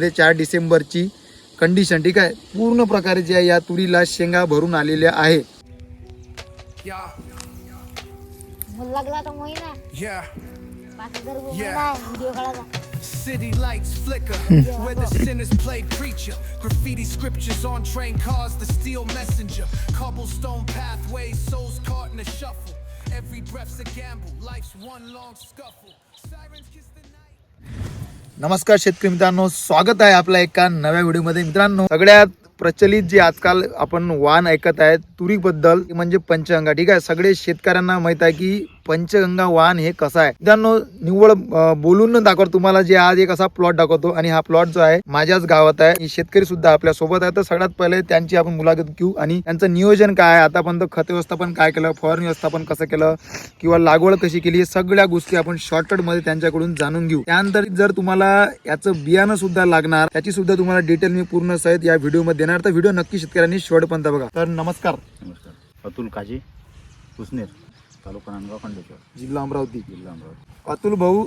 4 डिसेंबरची condition, ठीक आहे. पूर्ण प्रकारे जे आहे या तुरीला शेंगा भरून आलेल्या आहे. लागला तर महिना व्हिडिओ काढायचा. City lights flicker where the sinners play preacher. Graffiti scriptures on train cars, the steel messenger. Cobblestone pathways, souls caught in a shuffle. Every breath's a gamble, life's one long scuffle. Sirens kiss the night. नमस्कार शेतकरी मित्रांनो, स्वागत आहे आपल्या एका नव्या व्हिडिओमध्ये. मित्रांनो, सगळ्यात प्रचलित जे आजकाल आपण वाण ऐकत आहेत तुरीबद्दल म्हणजे पंचगंगा, ठीक आहे. सगळे शेतकऱ्यांना माहित आहे की पंचगंगा वाण हे कसं आहे. मित्रांनो, निव्वळ बोलून दाखवतो तुम्हाला. जे आज एक असा प्लॉट दाखवतो आणि हा प्लॉट जो आहे माझ्याच गावात आहे. शेतकरी सुद्धा आपल्या सोबत आहे. तर सगळ्यात पहिले त्यांची आपण मुलाखत घेऊ आणि त्यांचं नियोजन काय आहे, आतापर्यंत खत व्यवस्थापन काय केलं, फवारणी व्यवस्थापन कसं केलं किंवा लागवड कशी केली, सगळ्या गोष्टी आपण शॉर्टकट मध्ये त्यांच्याकडून जाणून घेऊ. त्यानंतर जर तुम्हाला याचं बियाणं सुद्धा लागणार त्याची सुद्धा तुम्हाला डिटेल मी पूर्ण सहित या व्हिडिओ मध्ये देणार. तर व्हिडिओ नक्की शेतकऱ्यांनी शेवटपर्यंत बघा. तर नमस्कार. अतुल काजी, उसनेर, तालुका नांदगाव, खंडेश्वर, जिल्हा अमरावती. जिल्हा अमरावती. अतुल भाऊ,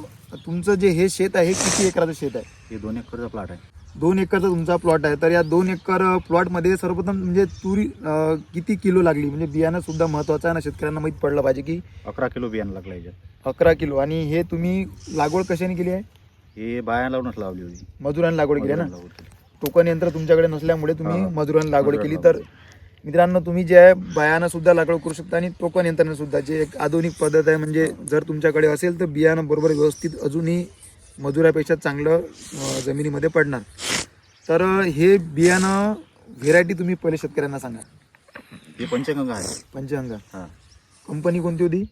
तुमचं जे हे शेत आहे हे किती एकराचं शेत आहे? हे 2 एकरचा प्लॉट आहे. 2 एकरचा तुमचा प्लॉट आहे. तर या 2 एकर प्लॉट मध्ये सर्वप्रथम म्हणजे तुरी किती किलो लागली, म्हणजे बियाणं सुद्धा महत्वाचं आहे ना, शेतकऱ्यांना माहित पडलं पाहिजे की 11 किलो बियाणं लागलं याच्यात. 11 किलो. आणि हे तुम्ही लागवड कशाने केली आहे? हे बाया लावूनच लावली होती. मजुरांनी लागवड केली ना. मजुरांनी लावली. टोकन यंत्र तुमच्याकडे नसल्यामुळे तुम्ही हा. मजुरांनी लागवड केली. मजुरांनी तर मित्रांनो, तुम्ही जे आहे बायानं सुद्धा लागवड करू शकता आणि टोकन यंत्राने सुद्धा, जे एक आधुनिक पद्धत आहे. म्हणजे जर तुमच्याकडे असेल तर बियाणं बरोबर व्यवस्थित अजूनही मजुरापेक्षा चांगलं जमिनीमध्ये पडणार. तर हे बियाणं व्हेरायटी तुम्ही पहिले शेतकऱ्यांना सांगा. हे पंचगंगा आहे. पंचगंगा. हा, कंपनी कोणती होती?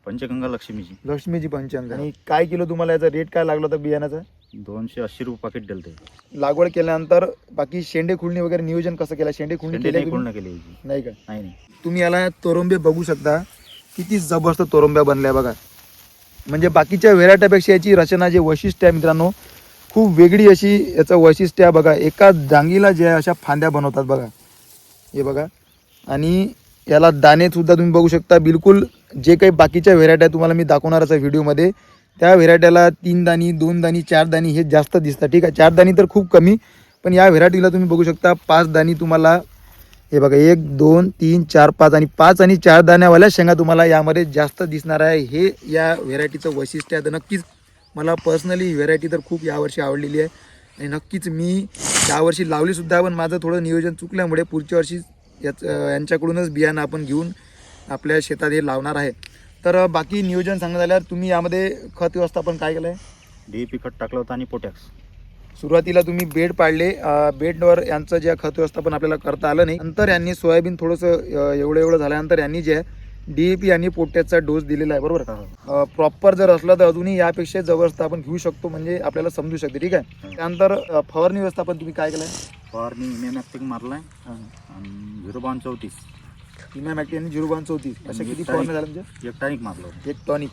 पंचगंगा लक्ष्मीची. लक्ष्मीची पंचगंगा. आणि काय किलो तुम्हाला याचा रेट काय लागला होता बियाणाचा? 280 रुपये पाकिट दिलं ते. लागवड केल्यानंतर बाकी शेंडे खुडणी वगैरे नियोजन कसं केलं? शेंडे खुडणी केली नाही पूर्ण केली याची. नाही का? नाही. तुम्ही याला तोरंबे बघू शकता, किती जबरदस्त तोरंब्या बनल्या बघा. म्हणजे बाकीच्या व्हेरायटीपेक्षा याची रचना, जे वैशिष्ट्य आहे मित्रांनो, खूप वेगळी अशी याचं वैशिष्ट्य आहे बघा. एका जांगीला जे आहे अशा फांद्या बनवतात बघा, हे बघा. आणि याला दाणे सुद्धा तुम्ही बघू शकता. बिलकुल जे काही बाकीच्या व्हेरायटी तुम्हाला मी दाखवणारच आहे व्हिडिओमध्ये, त्या व्हेरायटीला 3 दाणी, 2 दाणी, 4 दाणी हे जास्त दिसतात, ठीक आहे. 4 दाणी तर खूप कमी, पण या व्हेरायटीला तुम्ही बघू शकता 5 दाणी तुम्हाला. हे बघा, 1 2 3 4 5 आणि 5 आणि 4 दाण्यावाल्या शेंगा तुम्हाला यामध्ये जास्त दिसणार आहे. हे या व्हेरायटीचं वैशिष्ट्य आहे. तर नक्कीच मला पर्सनली ही व्हेरायटी तर खूप यावर्षी आवडलेली आहे आणि नक्कीच मी यावर्षी लावलीसुद्धा. पण माझं थोडं नियोजन चुकल्यामुळे पुढच्या वर्षी यांच्याकडूनच बियाणं आपण घेऊन आपल्या शेतात हे लावणार आहे. तर बाकी नियोजन सांगण्यात आल्यावर तुम्ही यामध्ये खत व्यवस्थापन काय केलं आहे? DAP खत टाकलं होतं आणि पोटॅक्स. सुरुवातीला तुम्ही बेड पाडले, बेडवर यांचं जे खत व्यवस्थापन आपल्याला करता आलं नाही. नंतर यांनी सोयाबीन थोडंसं एवढं झाल्यानंतर यांनी जे DAP आणि पोटॅक्सचा डोस दिलेला आहे, बरोबर. प्रॉपर जर असलं तर अजूनही यापेक्षा जबरदस्त आपण घेऊ शकतो, म्हणजे आपल्याला समजू शकते, ठीक आहे. त्यानंतर फवारणी व्यवस्थापन तुम्ही काय केलं आहे? फवारणी इमेमॅक्टिक मारलाय आणि 0.34. इमॅमॅक्टी आणि 0.34 अशा किती फवारण्या झाल्या म्हणजे? 1 टॉनिक मारलं होतं. 1 टॉनिक.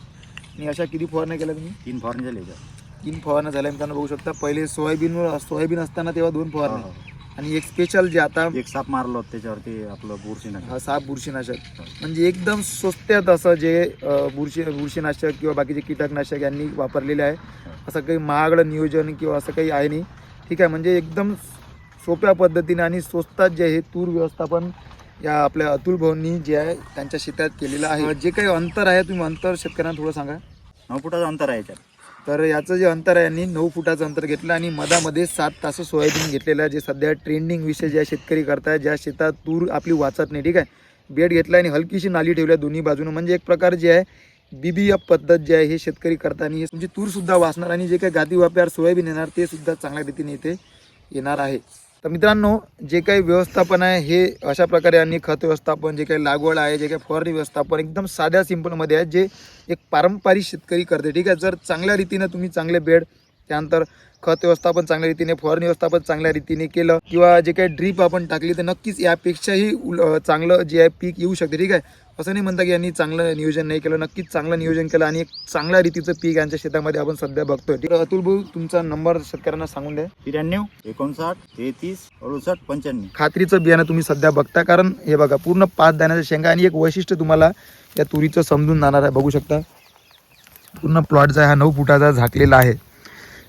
आणि अशा किती फवारण्या केल्या तुम्ही? 3 फवारणी झाली याच्यात. 3 फवारण्या झाल्या मित्रांनो, बघू शकता. पहिले सोयाबीन असताना तेव्हा 2 फवारण्या आणि एक स्पेशल जे आता 1 साप मारलं होतं त्याच्यावरती आपलं बुरशीनाशक. हा, साप बुरशीनाशक. म्हणजे एकदम स्वस्त्यात असं जे बुरशीनाशक किंवा बाकीचे कीटकनाशक यांनी वापरलेले आहे. असं काही महागडं नियोजन किंवा असं काही आहे नाही, ठीक आहे. म्हणजे एकदम सोप्या पद्धतीने आणि स्वस्तात जे हे तूर व्यवस्थापन या आपल्या अतुल भाऊंनी जे आहे त्यांच्या शेतात केलेलं आहे. जे काही अंतर आहे, तुम्ही अंतर शेतकऱ्यांना थोडं सांगा. 9 फुटाचं अंतर आहे याच्यात. तर याचं जे अंतर आहे, यांनी 9 फुटाचं अंतर घेतलं आणि मधामध्ये 7 तास सोयाबीन घेतलेलं आहे. जे सध्या ट्रेंडिंग विषय ज्या शेतकरी करताय, ज्या शेतात तूर आपली वाचत नाही, ठीक आहे. बेड घेतला आणि हलकीशी नाली ठेवल्या दोन्ही बाजूनं. म्हणजे एक प्रकार जे आहे BBF पद्धत जे आहे हे शेतकरी करताना तुमची तूर सुद्धा वाचणार आणि जे काही गादी वाप्यावर सोयाबीन येणार ते सुद्धा चांगल्या रीतीने इथे येणार आहे. तर मित्रांनो, जे काही व्यवस्थापन आहे हे अशा प्रकारे, आणि खत व्यवस्थापन, जे काही लागवड आहे, जे काही फवारणी व्यवस्थापन एकदम साध्या सिंपलमध्ये आहे, जे एक पारंपरिक शेतकरी करते, ठीक आहे. जर चांगल्या रीतीने तुम्ही चांगले बेड, त्यानंतर खत व्यवस्थापन चांगल्या रीतीने, फवारणी व्यवस्थापन चांगल्या रीतीने केलं किंवा जे काही ड्रीप आपण टाकली, तर नक्कीच यापेक्षाही चांगलं जे आहे पीक येऊ शकते, ठीक आहे. असं नाही म्हणता की यांनी चांगलं नियोजन नाही केलं. नक्कीच चांगलं नियोजन केलं आणि एक चांगल्या रीतीचं पीक यांच्या शेतामध्ये आपण सध्या बघतोय. तर अतुल भाऊ, तुमचा नंबर शेतकऱ्यांना सांगून द्या. 93 59 33 68 95. खात्रीचं बियाणं तुम्ही सध्या बघता, कारण हे बघा पूर्ण 5 दाण्याच्या शेंगा. आणि एक वैशिष्ट्य तुम्हाला या तुरीचं समजून जाणार आहे, बघू शकता. पूर्ण प्लॉट जो आहे हा 9 फुटाचा झाकलेला आहे.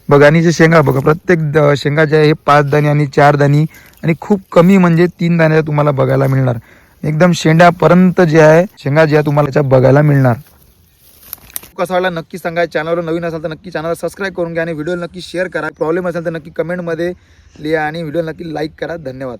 बघा आणि जे शेंगा बघा प्रत्येक शेंगा जे आहे हे 5 दाणे आणि 4 दाणे आणि खूप कमी म्हणजे 3 दाणे तुम्हाला बघायला मिळणार. एकदम शेंड्यापर्यंत जे आहे शेंगा जे आहे तुम्हाला याच्या बघायला मिळणार. कसा वाटला नक्की सांगा. चॅनलवर नवीन असाल तर नक्की चॅनलला सबस्क्राईब करून घ्या आणि व्हिडिओ नक्की शेअर करा. प्रॉब्लेम असेल तर नक्की कमेंटमध्ये लिहा आणि व्हिडिओ नक्की लाईक करा. धन्यवाद.